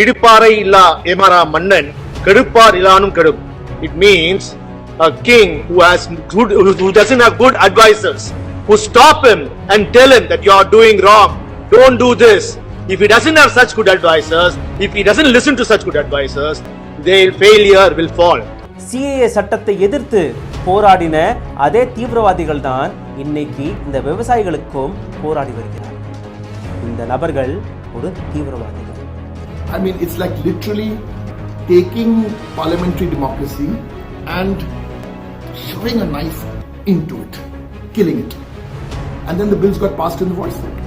இடுப்பாறை இல்லா எமரா மன்னன் கெடுப்பார் இலானும் கெடும். It means a king who doesn't have good advisors, who stop him and tell him that you are doing wrong, don't do this. If he doesn't have such good advisors, if he doesn't listen to such good advisors, their failure will fall. CAA சட்டத்தை எதிர்த்து போராடின அதே தீவிரவாதிகள் தான் இன்னைக்கு இந்த விவசாயிகளுக்கும் போராடி வருகிறார். இந்த நபர்கள் ஒரு தீவிரவாதிகள். I mean, it's like literally taking parliamentary democracy and shoving a knife into it, killing it. And then the bills got passed in the voice vote.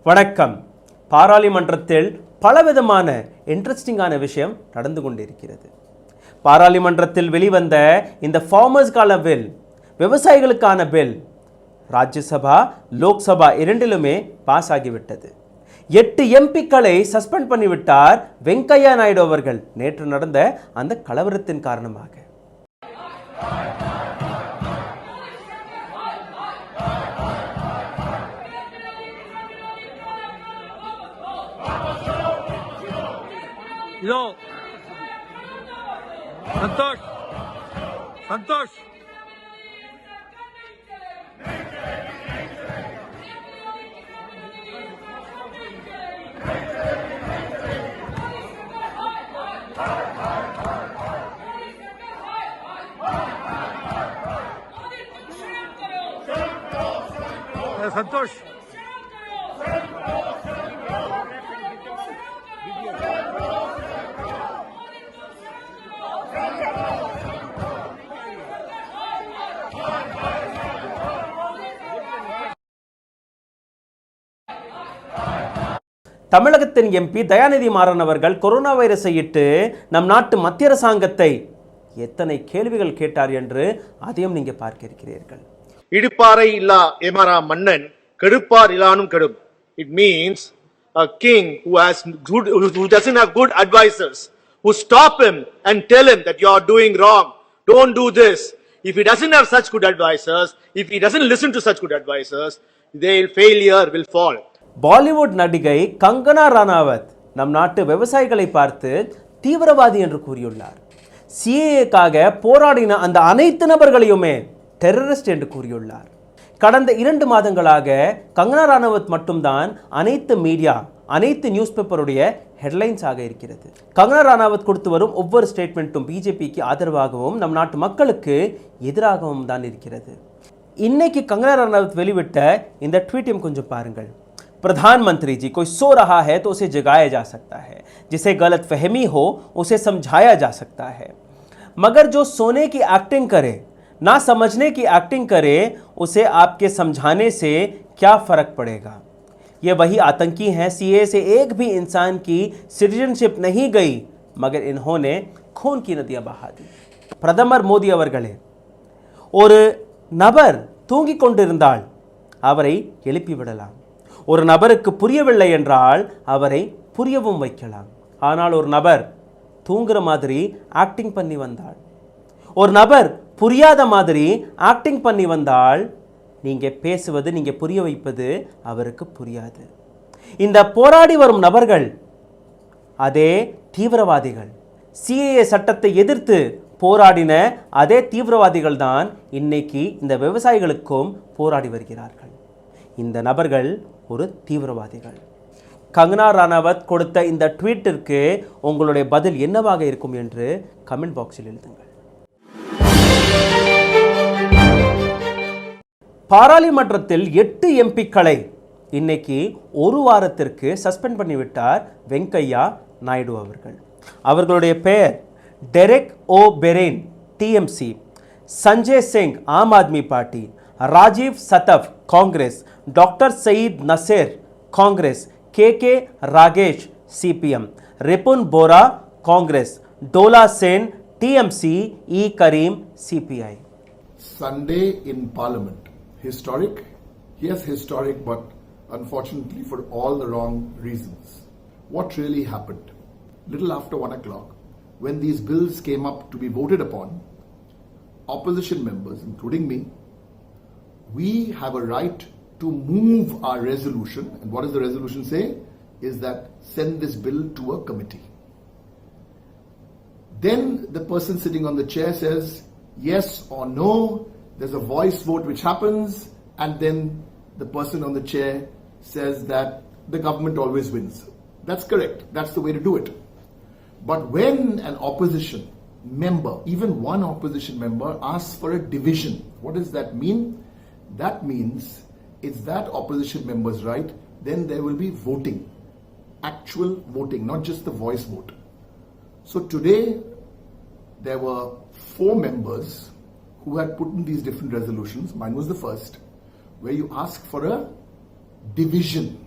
வணக்கம். பாராளுமன்றத்தில் பலவிதமான இன்ட்ரெஸ்டிங்கான விஷயம் நடந்து கொண்டிருக்கிறது. பாராளுமன்றத்தில் வெளிவந்த இந்த ஃபார்மர்ஸ்கான பில், விவசாயிகளுக்கான பில் ராஜ்யசபா லோக்சபா இரண்டிலுமே பாஸ் ஆகிவிட்டது. 8 எம்பிக்களை சஸ்பெண்ட் பண்ணிவிட்டார் வெங்கையா நாயுடு அவர்கள் நேற்று நடந்த அந்த கலவரத்தின் காரணமாக. சந்தோஷ் சந்தோஷ் संतोष தமிழகத்தின் எம்பி தயாநிதி மாறன் அவர்கள் கொரோனா வைரஸை இட்டு நம் நாட்டு மத்திய அரசாங்கத்தை எத்தனை கேள்விகள் கேட்டார் என்று அதையும் நீங்க பார்க்க இருக்கிறீர்கள். இடுப்பாறை இல்லா எமரா மன்னன் கெடுப்பார் இலானும் கெடும். It means a king who doesn't have good advisors, who stop him and tell him that you are doing wrong, don't do this. If he doesn't have such good advisors, if he doesn't listen to such good advisors, their failure will fall. Bollywood நடிகை கங்கனா ரனாவத் நம் நாட்டு விவசாயிகளை பார்த்து தீவிரவாதி என்று கூறியுள்ளார். சிஏஏக்காக போராடின அந்த அனைத்து நபர்களையுமே டெரரிஸ்ட் என்று கூறியுள்ளார். கடந்த 2 மாதங்களாக கங்கனா ரனாவத் மட்டும்தான் அனைத்து மீடியா, அனைத்து நியூஸ் பேப்பருடைய ஹெட்லைன்ஸ் ஆக இருக்கிறது. கங்கனா ரனாவத் கொடுத்து வரும் ஒவ்வொரு ஸ்டேட்மெண்ட்டும் பிஜேபிக்கு ஆதரவாகவும் நம் நாட்டு மக்களுக்கு எதிராகவும் தான் இருக்கிறது. இன்னைக்கு கங்கனா ரனாவத் வெளிவிட்ட இந்த ட்வீட்டையும் கொஞ்சம் பாருங்கள். प्रधानमंत्री जी, कोई सो रहा है तो उसे जगाया जा सकता है, जिसे गलत फहमी हो उसे समझाया जा सकता है, मगर जो सोने की एक्टिंग करे, ना समझने की एक्टिंग करे, उसे आपके समझाने से क्या फ़र्क पड़ेगा. ये वही आतंकी हैं. सीए से एक भी इंसान की सिटीजनशिप नहीं गई, मगर इन्होंने खून की नदियाँ बहा दी. பிரதமர் மோடி அவர்களே, ஒரு நபர் தூங்கிக் கொண்டிருந்தால் அவரை எழுப்பி விடலாம். ஒரு நபருக்கு புரியவில்லை என்றால் அவரை புரியவும் வைக்கலாம். ஆனால் ஒரு நபர் தூங்குற மாதிரி ஆக்டிங் பண்ணி வந்தால், ஒரு நபர் புரியாத மாதிரி ஆக்டிங் பண்ணி வந்தால், நீங்கள் பேசுவது, நீங்கள் புரிய வைப்பது அவருக்கு புரியாது. இந்த போராடி வரும் நபர்கள் அதே தீவிரவாதிகள். சிஏஏ சட்டத்தை எதிர்த்து போராடின அதே தீவிரவாதிகள் தான் இன்னைக்கு இந்த விவசாயிகளுக்கும் போராடி வருகிறார்கள். இந்த நபர்கள் ஒரு தீவிரவாதிகள். கங்கனா ரனாவத் கொடுத்த இந்த ட்வீட்டிற்கு உங்களுடைய பதில் என்னவாக இருக்கும் என்று கமெண்ட் பாக்ஸில் எழுதுங்கள். பாராளுமன்றத்தில் 8 எம்பிக்களை இன்னைக்கு ஒரு வாரத்திற்கு சஸ்பெண்ட் பண்ணிவிட்டார் வெங்கையா நாயுடு அவர்கள். அவர்களுடைய பெயர் Derek O'Brien TMC, Sanjay Singh Aam Aadmi party, Rajiv Satav Congress, doctor Syed Naseer Congress, K Ragesh CPM, Ripun Bora Congress, Dola Sen TMC, E Kareem CPI. Sunday in Parliament, historic? Yes, historic, but unfortunately for all the wrong reasons. What really happened? Little after 1 o'clock, when these bills came up to be voted upon, opposition members, including me, we have a right to move our resolution. And what does the resolution say? Is that send this bill to a committee. Then the person sitting on the chair says yes or no. There's a voice vote which happens, and then the person on the chair says that the government always wins. That's correct. That's the way to do it. But when an opposition member, even one opposition member, asks for a division, what does that mean? That means it's that opposition member's right. Then there will be voting, actual voting, not just the voice vote. So today, there were 4 members who had put in these different resolutions. Mine was the first, where you ask for a division,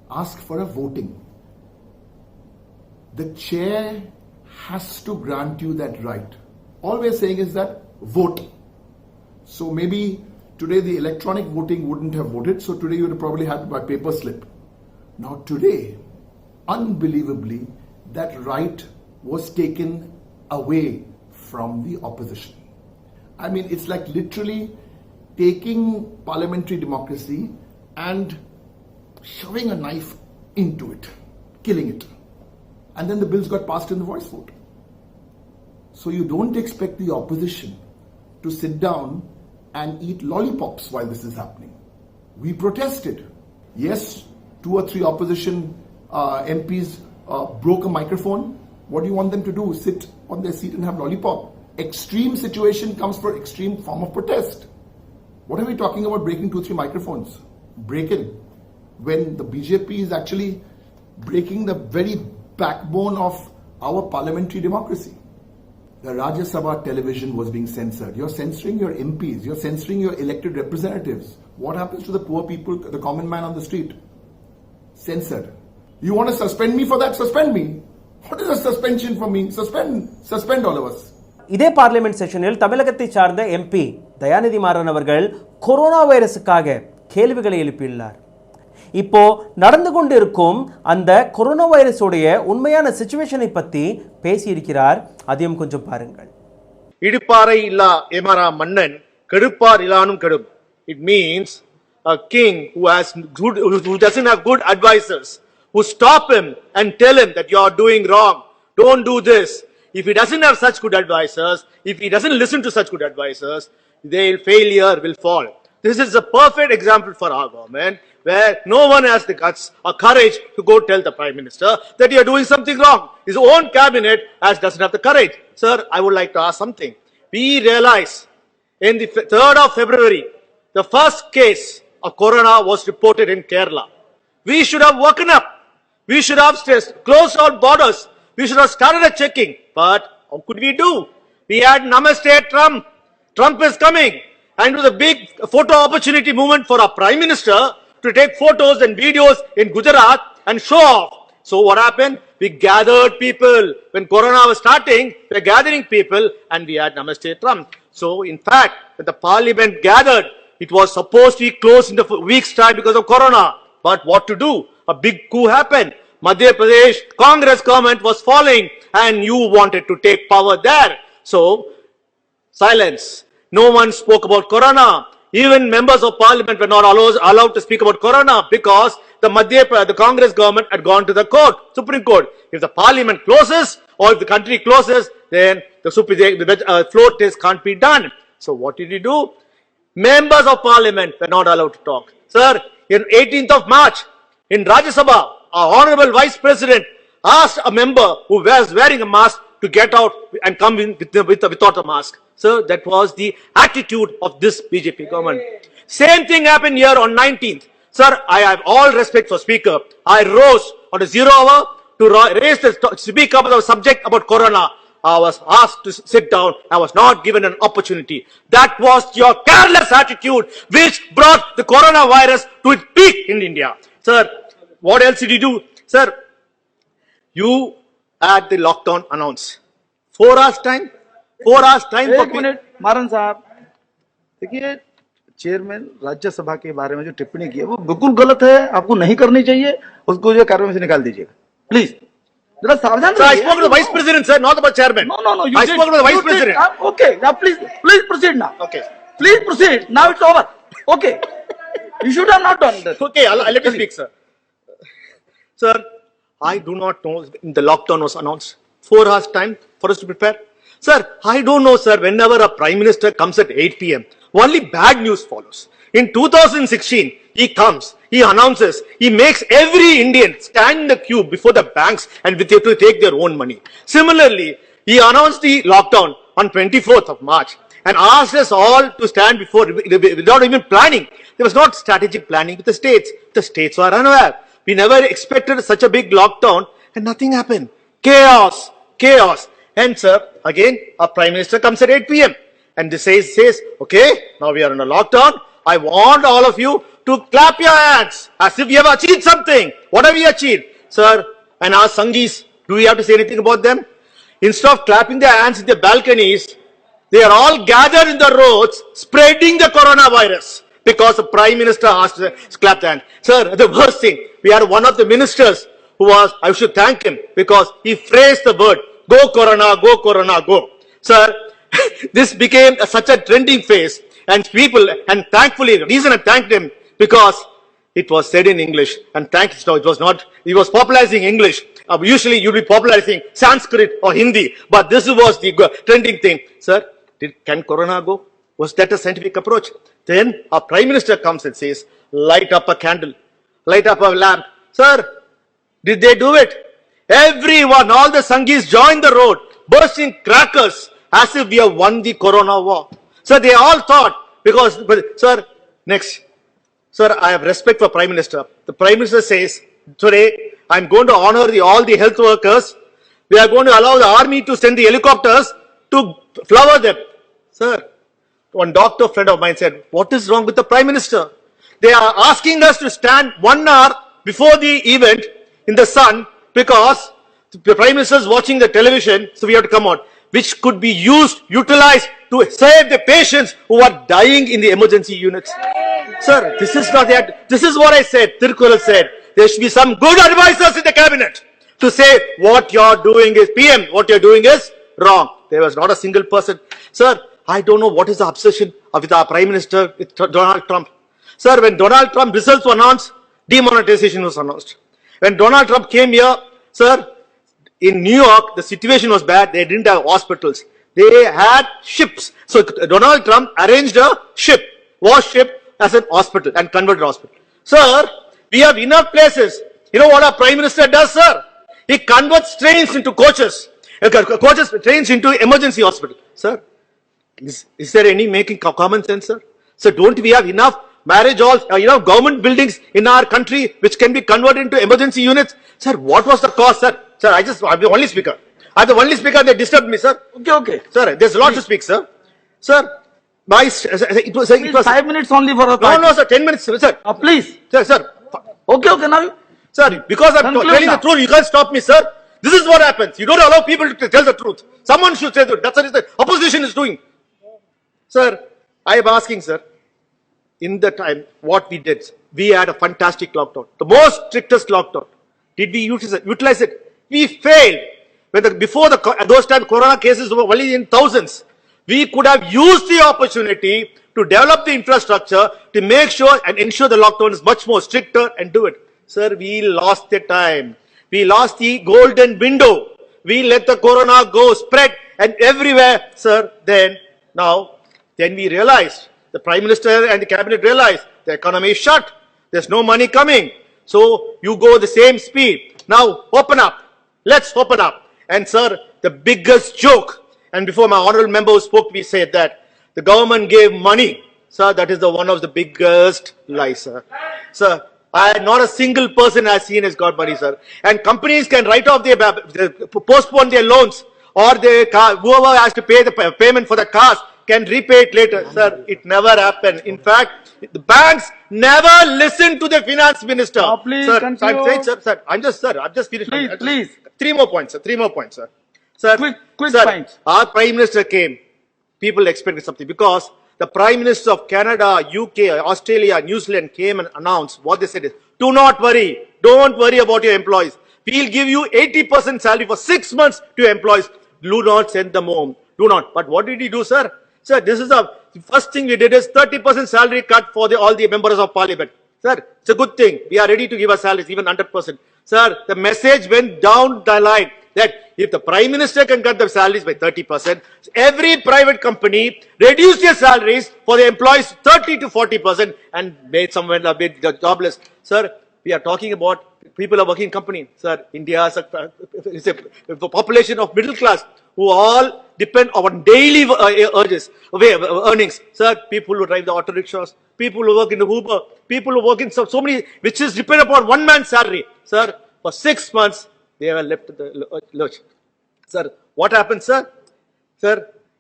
ask for a voting. The chair has to grant you that right. All we're saying is that vote. So maybe today the electronic voting wouldn't have voted, so today you would have probably had by paper slip. Now today, unbelievably, that right was taken away from the opposition. I mean, it's like literally taking parliamentary democracy and shoving a knife into it, killing it. And then the bills got passed in the voice vote. So you don't expect the opposition to sit down and eat lollipops while this is happening. We protested. Yes, 2 or 3 opposition MPs broke a microphone. What do you want them to do? Sit on their seat and have lollipop? Extreme situation comes for extreme form of protest. What are we talking about breaking 2-3 microphones? Breaking. When the BJP is actually breaking the very backbone of our parliamentary democracy. The Rajya Sabha television was being censored. You're censoring your MPs. You're censoring your elected representatives. What happens to the poor people, the common man on the street? Censored. You want to suspend me for that? Suspend me. What is a suspension for me? Suspend all of us. இதே parliament செஷனில் தமிழகத்தை சார்ந்த MP Dayanidhi Maran அவர்கள் corona வைரஸுக்காக கேள்விகளை எழுப்பியுள்ளார். இப்போ நடந்து கொண்டிருக்கும் அந்த கொரோனா வைரஸோடைய உண்மையான சிச்சுவேஷனை பத்தி பேசியிருக்கிறார். அதையும் கொஞ்சம் பாருங்கள். இடுப்பாறை இல்லா ஏமாறா மன்னன் கெடுப்பார் இலானும் கெடும். It means a king who doesn't have good advisors, who stop him and tell him that you are doing wrong, don't do this. If he doesn't have such good advisors, if he doesn't listen to such good advisors, failure will fall. This is a perfect example for our government, where no one has the guts or courage to go tell the Prime Minister that you are doing something wrong. His own cabinet doesn't have the courage. Sir, I would like to ask something. We realize in the 3rd of February, the first case of corona was reported in Kerala. We should have woken up. We should have closed our borders. We should have started a checking. But how could we do? We had Namaste Trump. Trump is coming. And it was a big photo opportunity movement for our Prime Minister to take photos and videos in Gujarat and show off. So what happened? We gathered people. When Corona was starting, we were gathering people and we had Namaste Trump. So in fact, when the parliament gathered, it was supposed to be closed in a week's time because of Corona. But what to do? A big coup happened. Madhya Pradesh Congress government was falling and you wanted to take power there. So, silence. No one spoke about Corona. Even members of parliament were not allowed to speak about Corona because the Congress government had gone to the court, Supreme Court. If the parliament closes or if the country closes, then the floor test can't be done. So what did he do? Members of parliament were not allowed to talk. Sir, in 18th of March, in Rajya Sabha, our honorable vice president asked a member who was wearing a mask to get out and come in without a mask. So that was the attitude of this BJP government. Same thing happened here on 19th. Sir, I have all respect for speaker. I rose on a 0 hour to speak about the subject about Corona. I was asked to sit down. I was not given an opportunity. That was your careless attitude which brought the coronavirus to its peak in India. Sir, what else did you do? Sir, you had the lockdown announced. 4 hours time? 4 hours time for... एक minute मारन साहब, देखिए chairman Rajya Sabha के बारे में जो टिप्पणी की है वो बिल्कुल गलत है, आपको नहीं करनी चाहिए, उसको जो कार्यक्रम से निकाल दीजिएगा प्लीज. जरा सावधान रहिए. I spoke to the vice president, sir, not about chairman. No, I spoke to the vice president. Okay, now please proceed now. Okay. Please proceed. Now it's over. Okay. You should have not done that. Okay, let me speak, sir. Sir, I do not know when the lockdown was announced. 4 hours time for us to prepare. Sir, I don't know, sir, whenever a prime minister comes at 8 p.m., only bad news follows. In 2016, he comes, he announces, he makes every Indian stand in the queue before the banks and with to take their own money. Similarly, he announced the lockdown on 24th of March and asked us all to stand before without even planning. There was not strategic planning with the states. The states were unaware. We never expected such a big lockdown and nothing happened. Chaos, chaos. And sir, again, our prime minister comes at 8 p.m. and this says, okay, now we are in a lockdown. I want all of you to clap your hands as if we have achieved something. What have we achieved? Sir, and our Sanghis, do we have to say anything about them? Instead of clapping their hands in the balconies, they are all gathered in the roads spreading the coronavirus because the prime minister asked to clap their hands. Sir, the worst thing, we had one of the ministers who was, I should thank him because he phrased the word, go corona, go. Sir, this became such a trending phase and people, and thankfully, the reason I thanked him because it was said in English and thanks, no, it was not, he was popularizing English. Usually you'd be popularizing Sanskrit or Hindi, but this was the trending thing. Sir, can corona go? Was that a scientific approach? Then our prime minister comes and says, light up a candle, light up a lamp. Sir, did they do it? Everyone, all the Sanghis joined the road, bursting crackers as if we have won the corona war. Sir, they all thought, sir, next. Sir, I have respect for Prime Minister. The Prime Minister says, today, I'm going to honor all the health workers. We are going to allow the army to send the helicopters to flower them. Sir, one doctor friend of mine said, what is wrong with the Prime Minister? They are asking us to stand 1 hour before the event in the sun because the Prime Minister is watching the television, so we have to come out, which could be utilized to save the patients who are dying in the emergency units. Sir, this is not that. This is what I said. Tirukkural said. There should be some good advisors in the cabinet to say what you're doing is PM, what you're doing is wrong. There was not a single person. Sir, I don't know what is the obsession with our Prime Minister, with Donald Trump. Sir, when Donald Trump results were announced, demonetization was announced. When Donald Trump came here, sir, in New York, the situation was bad. They didn't have hospitals. They had ships. So Donald Trump arranged a ship, warship as a hospital and converted hospital. Sir, we have enough places. You know what our Prime Minister does, sir? He converts trains into coaches. Trains into emergency hospital. Sir, is there any making common sense, sir? So don't we have enough marriage halls, government buildings in our country which can be converted into emergency units? Sir, what was the cost, sir? Sir, I'm the only speaker. I'm the only speaker. They disturbed me, sir. Okay. Sir, there's a lot to speak, sir. Sir, it was 5 minutes only for us. No, sir, 10 minutes, sir. Please. Sir. Okay, now. Sir, because I'm telling the truth, you can't stop me, sir. This is what happens. You don't allow people to tell the truth. Someone should say the truth. That's what the opposition is doing. Sir, I am asking, sir, in the time, what we did, we had a fantastic lockdown. The most strictest lockdown. Did we utilize it? We failed. Before those times, corona cases were only in thousands. We could have used the opportunity to develop the infrastructure to make sure and ensure the lockdown is much more stricter and do it. Sir, we lost the time. We lost the golden window. We let the corona go, spread and everywhere, sir. Then we realized, the Prime Minister and the Cabinet realized the economy is shut. There's no money coming. So you go the same speed. Now open up. Let's open up. And sir, the biggest joke, and before my honorable member who spoke, we said that the government gave money. Sir, that is one of the biggest lies, sir. Sir, not a single person has seen has got money, sir. And companies can write off postpone their loans, or whoever has to pay the payment for the cars can repay it later. Sir, it never happened. In fact, the banks never listened to the finance minister. Please, sir, continue. I'm just finished. Please. 3 more points, sir. Sir, Quick sir, points. our Prime Minister came. People expected something because the Prime Minister of Canada, UK, Australia, New Zealand came and announced what they said is, do not worry. Don't worry about your employees. We'll give you 80% salary for 6 months to your employees. Do not send them home. Do not. But what did he do, sir? Sir, this is the first thing we did is 30% salary cut for all the members of parliament. Sir, it's a good thing. We are ready to give our salaries, even 100%. Sir, the message went down the line that if the Prime Minister can cut the salaries by 30%, every private company reduce their salaries for the employees 30 to 40% and made someone a bit jobless. Sir, we are talking about people are working in company. Sir, India is a population of middle class who all depend on daily earnings. Sir, people who drive the auto rickshaws, people who work in the Uber, people who work in so many, which is depend upon one man's salary. Sir, for 6 months, they were left in the lurch. Sir, what happened, sir? Sir,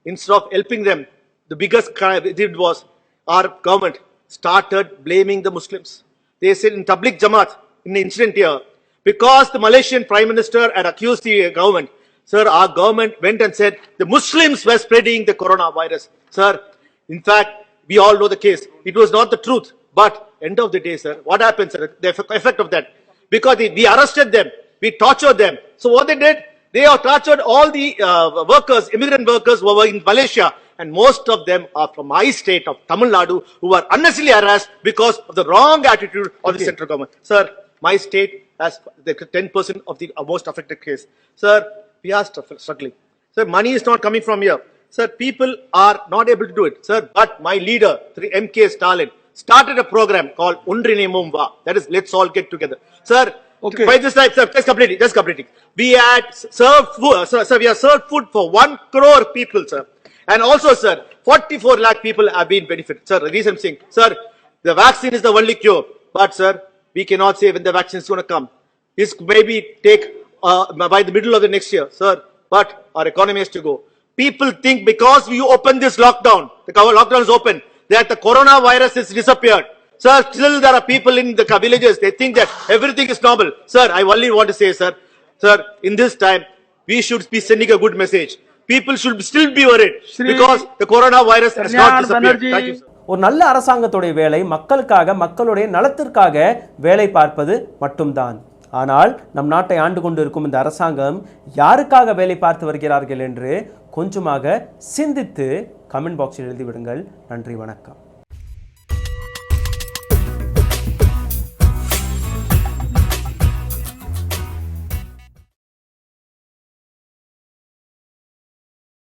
instead of helping them, the biggest crime it did was our government started blaming the Muslims. They said in Tabligh Jamaat, in the incident here, because the Malaysian Prime Minister had accused the government, sir, our government went and said the Muslims were spreading the coronavirus. Sir, in fact, we all know the case. It was not the truth. But end of the day, sir, what happened, sir? The effect of that. Because we arrested them, we tortured them. So what they did, they have tortured all the workers, immigrant workers who were in Malaysia. And most of them are from my state of Tamil Nadu, who were unnecessarily harassed because of the wrong attitude of the central government. Sir, my state has the 10% of the most affected case. Sir, we are struggling. Sir, money is not coming from here. Sir, people are not able to do it. Sir, but my leader, M.K. Stalin, started a program called Undrinimum Va. That is, let's all get together. Sir, Okay. by this time, sir, just completing. We had served food, sir, we have served food for 1 crore people, sir. And also, sir, 44 lakh people have been benefited. Sir, the reason I'm saying, sir, the vaccine is the only cure. But, sir, we cannot say when the vaccine is going to come. This maybe take by the middle of the next year, sir. But our economy has to go. People think because we open this lockdown, the lockdown is open, that the coronavirus has disappeared. Sir, still there are people in the villages, they think that everything is normal. Sir, I only want to say, sir, in this time, we should be sending a good message. People should still be worried because the coronavirus has not disappeared. Thank you, sir. ஒரு நல்ல அரசாங்கத்துடைய வேலை மக்களுக்காக, மக்களுடைய நலத்திற்காக வேலை பார்ப்பது மட்டும்தான். ஆனால் நம் நாட்டை ஆண்டு கொண்டிருக்கும் இந்த அரசாங்கம் யாருக்காக வேலை பார்த்து வருகிறார்கள் என்று கொஞ்சமாக சிந்தித்து கமெண்ட் பாக்ஸில் எழுதிவிடுங்கள். நன்றி, வணக்கம்.